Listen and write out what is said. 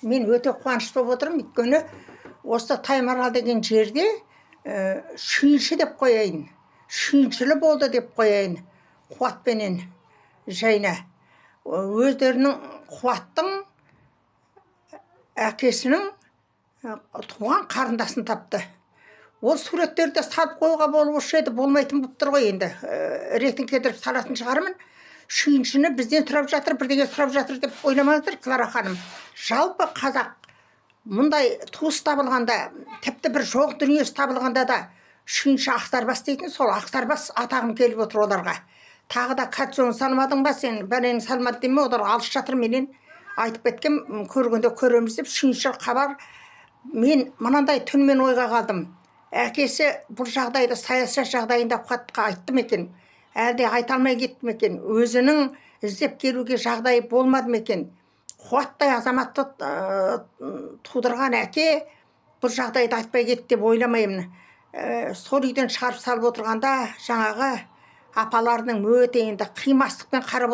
Мен өте қуанышты болып отырмын, өйткені осы Таймарал деген жерде шүйінші деп қояйын. Шүйіншілі болды деп қояйын. Қуатпенен жайна. Өздерінің Қуаттың әкесінің туған қарындасын тапты. Ол суреттерді салып қоюға болушы еді, болмайтын болып тұр ғой енді. Ретін кетіріп салатын шығармын. Шүйіншіні бізден сұрап жатыр, бірдеңе сұрап жатыр деп ойламаңыздар, Клара ханым. Жалпы қазақ мұндай туыс табылғанда, тіпті бір жоқ дүниесі табылғанда да шүйінші Ақсарбас дейтін, сол Ақсарбас атағым келіп отыр оларға. Тағы да Катжоны салмадың ба сен? Бәлені салмады деме, олар алыс жатыр, менен айтып кеткем, көргенде көреміз деп шүйінші хабар. Мен мынандай түнмен ойға қалдым. Әкесі бұл жағдайды саясат жағдайында Қуатқа айтты ма екен? Әлде айта алмай кетті ме екен? Өзінің іздеп келуге жағдайы болмады ма екен? Қуаттай азаматты тудырған әке бұл жағдайды айтпай кетті деп ойламаймын. Сол үйден шығарып салып отырғанда жаңағы апаларының өте енді қимастықпен қарап